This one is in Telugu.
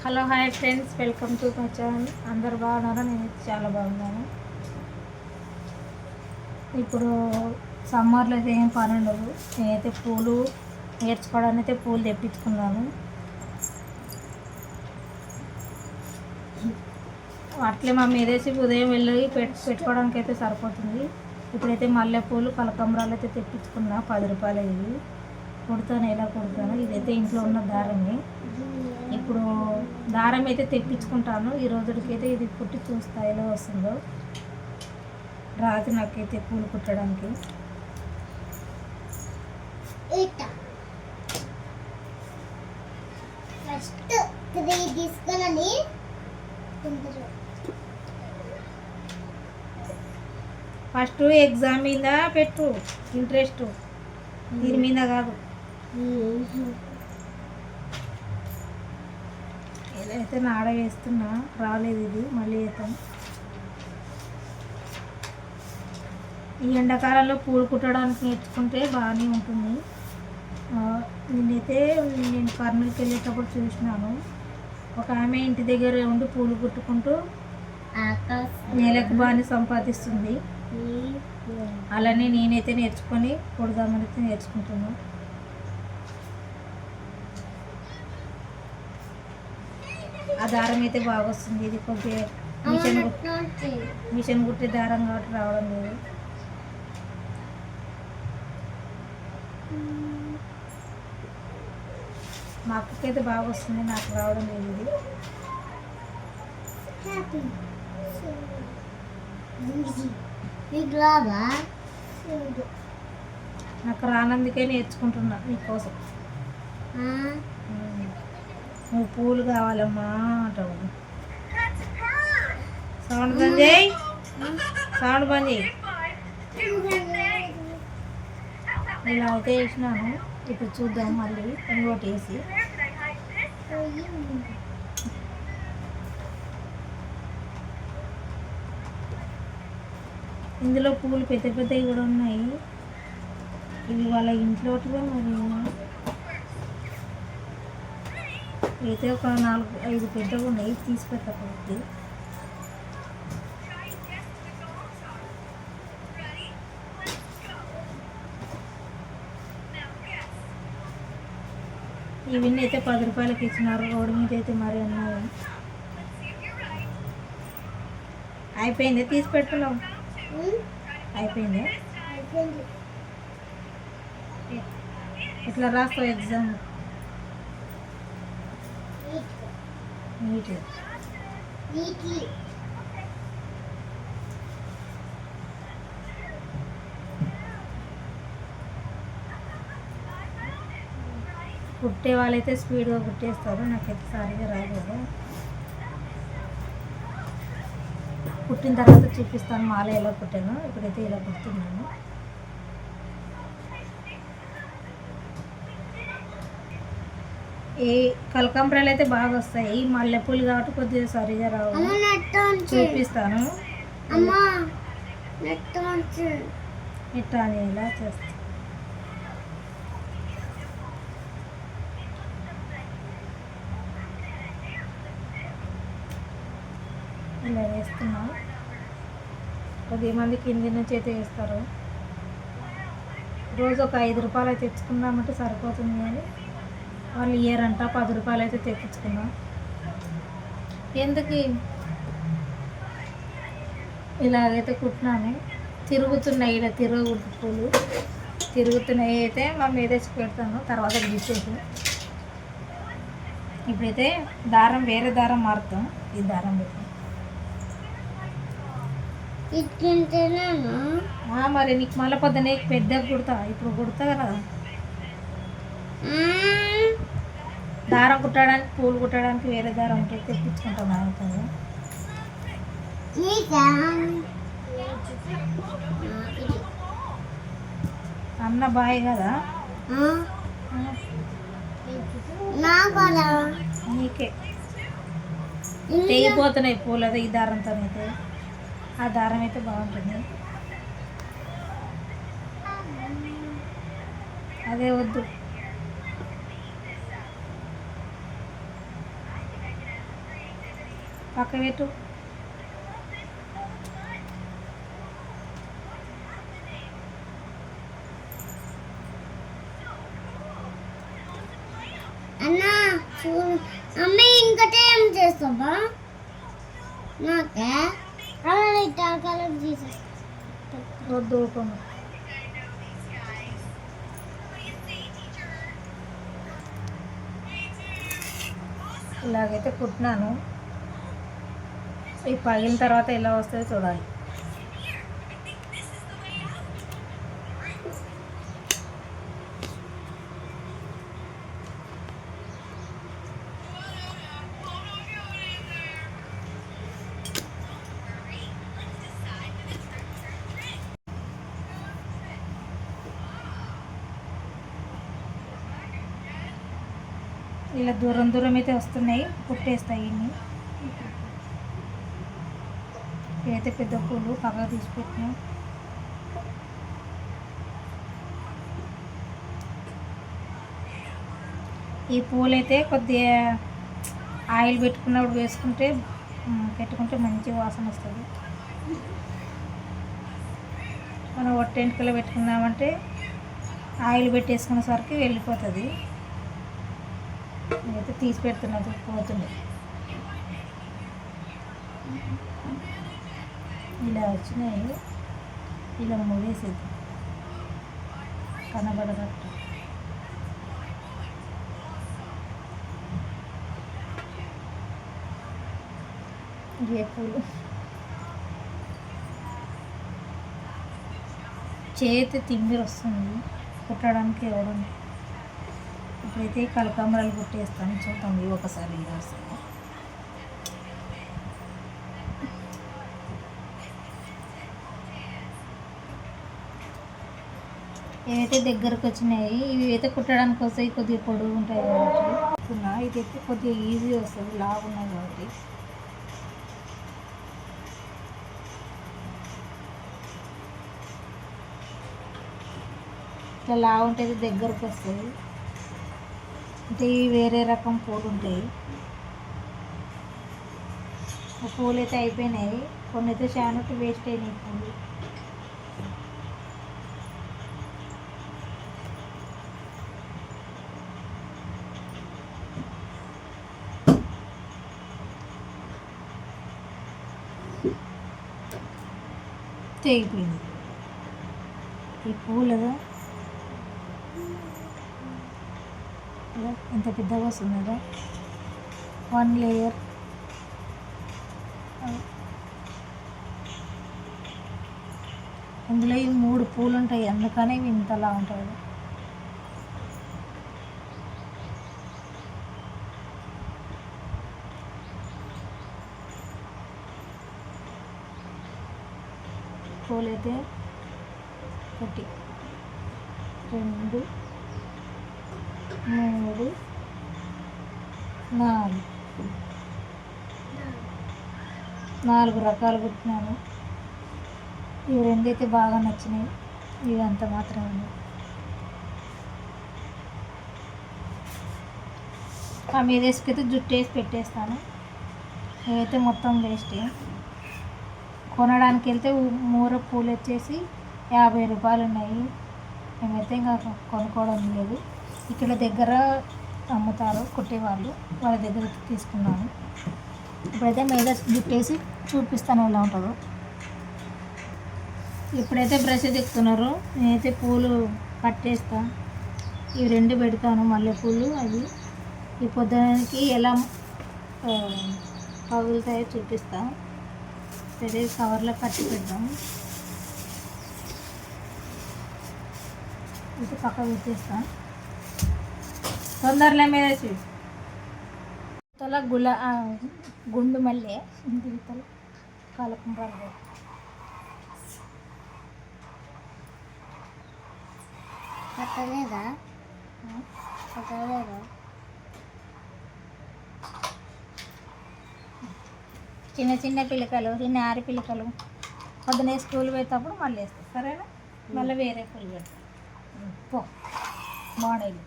Hello hi friends, welcome to my channel. అందరు బాగున్నారా? నేను చాలా బాగున్నాను. ఇప్పుడు సమ్మర్లో అయితే ఏం పని ఉండదు. నేనైతే పూలు నేర్చుకోవడానికి అయితే పూలు తెప్పించుకున్నాను. అట్లే మా మీదేసి ఉదయం వెళ్ళి పెట్టుకోవడానికి అయితే సరిపోతుంది. ఇప్పుడైతే మల్లెపూలు కనకాంబరాలు అయితే తెప్పించుకున్నా. 10 రూపాయలు ఇవి కుడతాను. ఎలా కుడతాను? ఇదైతే ఇంట్లో ఉన్న దారమే. ఇప్పుడు దారం అయితే తెప్పించుకుంటాను. ఈ రోజుకైతే ఇది కుట్టి చూస్తా ఎలా వస్తుందో. రాదు నాకైతే పూలు కుట్టడానికి. ఫస్ట్ ఎగ్జామ్ మీద పెట్టు ఇంట్రెస్ట్, దీని మీద కాదు. ఎలా అయితే నాడ వేస్తున్నా, రాలేదు ఇది, మళ్ళీ వేస్తాం. ఈ ఎండాకాలంలో పూలు కుట్టడానికి నేర్చుకుంటే బాగానే ఉంటుంది. నేనైతే కర్నూలుకి వెళ్ళేటప్పుడు చూసినాను. ఒక ఆమె ఇంటి దగ్గర ఉండి పూలు కుట్టుకుంటూ నెలకు బాగానే సంపాదిస్తుంది. అలానే నేనైతే నేర్చుకొని కుడదామని అయితే నేర్చుకుంటున్నాను. ఆ దారం అయితే బాగా వస్తుంది. ఇది కొద్దిగా మిషన్ కుట్టే దారం కాబట్టి రావడం లేదు. మా అక్కకైతే బాగా వస్తుంది, నాకు రావడం లేదు. ఇది నాకు రానందుకే నేర్చుకుంటున్నా నీకోసం. నువ్వు పూలు కావాలమ్మా అంటావు. సౌండ్ బంద్ చేయి, సౌండ్ బంద్ చేయి. ఇలా అయితే వేసినాను. ఇప్పుడు చూద్దాం మళ్ళీ ఇంకోటి వేసి. ఇందులో పూలు పెద్ద పెద్దవి కూడా ఉన్నాయి. ఇవి వాళ్ళ ఇంట్లోటివే. మరి అయితే ఒక 4-5 పెద్దగా ఉన్నాయి, తీసి పెట్టకపోతే. ఇవన్నీ అయితే 10 రూపాయలకి ఇచ్చినారు. రోడ్డు మీద అయితే మరి ఉన్నాయి. అయిపోయింది, తీసి పెట్టుకున్నావు. అయిపోయింది. ఇట్లా రాస్తావు ఎగ్జామ్ నీట్గా. కుట్టే వాళ్ళైతే స్పీడ్గా కుట్టేస్తారు. నాకైతే సారిగా రాలేదు. కుట్టిన తర్వాత చూపిస్తాను మాల ఎలా కుట్టాను. ఇప్పుడైతే ఇలా కుడుతున్నాను. ఈ కనకాంబరాలు అయితే బాగా వస్తాయి. మల్లెపూలు కాబట్టి కొద్దిగా సరిగా రావు. చూపిస్తాను ఇట్లా అని ఇలా చేస్తాను. ఇలా వేస్తున్నా. 10 మంది కింది నుంచి అయితే వేస్తారు. రోజు ఒక 5 రూపాయలు అయితే తెచ్చుకుందామంటే సరిపోతుంది. కానీ వాళ్ళు ఇయ్యారంట. 10 రూపాయలు అయితే తెప్పించుకున్నాం. ఎందుకు ఇలాగైతే కుట్టినాను. తిరుగుతున్నాయి, ఇలా తిరగకూడదు పూలు. తిరుగుతున్నాయి అయితే మా మీదేసి పెడతాను, తర్వాత తీసేసి. ఇప్పుడైతే దారం వేరే దారం మారుతాం. ఈ దారం పెడతాం. మరి నీకు మళ్ళీ పొద్దున పెద్దగా కుడతా. ఇప్పుడు కుడతా కదా. దారం కుట్టడానికి, పూలు కుట్టడానికి వేరే దారం ఉంటే తెప్పించుకుంటాం. అవుతుంది. అన్న బాయ్ కదా నీకే. తెగిపోతున్నాయి పూలు. అదే ఈ దారంతో అయితే, ఆ దారం అయితే బాగుంటుంది. అదే వద్దు. పక్క పెట్టు. అన్నా అమ్మ ఇంకటే ఏం చేస్తావా నాకే అలా కలర్ తీసేస్తా వద్దు ఊరుకోను. ఇలాగైతే కుట్టినాను. ఈ పగిలిన తర్వాత ఎలా వస్తుందో చూడాలి. ఇలా దూరం దూరం అయితే వస్తున్నాయి, కుట్టేస్తాయి. ఇన్ని ఇవైతే పెద్ద పూలు పక్కగా తీసి పెట్టినా. ఈ పూలైతే కొద్దిగా ఆయిల్ పెట్టుకున్నప్పుడు పెట్టుకుంటే మంచి వాసన వస్తుంది. మనం ఒట్టెంటుకలో పెట్టుకున్నామంటే ఆయిల్ పెట్టేసుకునేసరికి వెళ్ళిపోతుంది. నేనైతే తీసి పెడుతున్నది పోతుంది. ఇలా వచ్చినాయి, ఇలా ముడేసేది కనబడనట్టు. ఏ పూలు చేతి తిమ్మిరి వస్తుంది కుట్టడానికి ఇవ్వడం. ఇప్పుడైతే కలకాంబరాలు కుట్టేస్తాను, చూద్దాం ఒకసారి వస్తాను. ఇవైతే దగ్గరకు వచ్చినాయి. ఇవి అయితే కుట్టడానికి వస్తాయి, కొద్దిగా పొడుగు ఉంటాయి కాబట్టి. ఇదైతే కొద్దిగా ఈజీ వస్తుంది, లావు ఉన్నాయి కాబట్టి. ఇట్లా లావు ఉంటుంది, దగ్గరకు వస్తుంది. అంటే ఇవి వేరే రకం పూలు ఉంటాయి. పూలు అయితే అయిపోయినాయి, కొన్ని అయితే చాలా వేస్ట్ అయినాయి పూలు. తెగిపోయింది ఈ పూలు. ఎంత పెద్దగా వస్తుంది కదా, 1 లేయర్. ఇందులో ఈ 3 పూలు ఉంటాయి, అందుకనే ఇవి ఇంతలా ఉంటాయి. పూలైతే 1 2 3 4 రకాలు కుట్టినాను. ఇవి 2 అయితే బాగా నచ్చినాయి, ఇవి అంత మాత్రమే. ఆ మీద వేసుకైతే జుట్టు వేసి పెట్టేస్తాను. ఇవైతే మొత్తం వేస్ట్. కొనడానికి వెళ్తే మూర పూలు వచ్చేసి 50 రూపాయలు ఉన్నాయి. మేమైతే ఇంకా కొనుక్కోవడం లేదు. ఇక్కడ దగ్గర అమ్ముతారు కుట్టేవాళ్ళు, వాళ్ళ దగ్గర తీసుకున్నాను. ఇప్పుడైతే మీద జుట్టేసి చూపిస్తాను ఎలా ఉంటుందో. ఇప్పుడైతే బ్రష్ దిక్కుతున్నారు, నేనైతే పూలు కట్టేస్తా. ఇవి 2 పెడతాను, మల్లెపూలు. అవి ఈ పొద్దునకి ఎలా పగులుతాయో చూపిస్తా. సరే, కవర్లో కట్టి పెడదాం. ఇది పక్క పెట్టేస్తా. తొందరలో మీద తల గుండు మల్లె దిగుతల కలకుండ్రాలు పట్టలేదా పట్టలేదా చిన్న చిన్న పిల్లకలు, చిన్న ఆరి పిల్లకలు పొద్దున స్కూల్ పోయేటప్పుడు మళ్ళీ వేస్తాం. సరేనా, మళ్ళీ వేరే పూలు పెడతాం. పో మోడల్.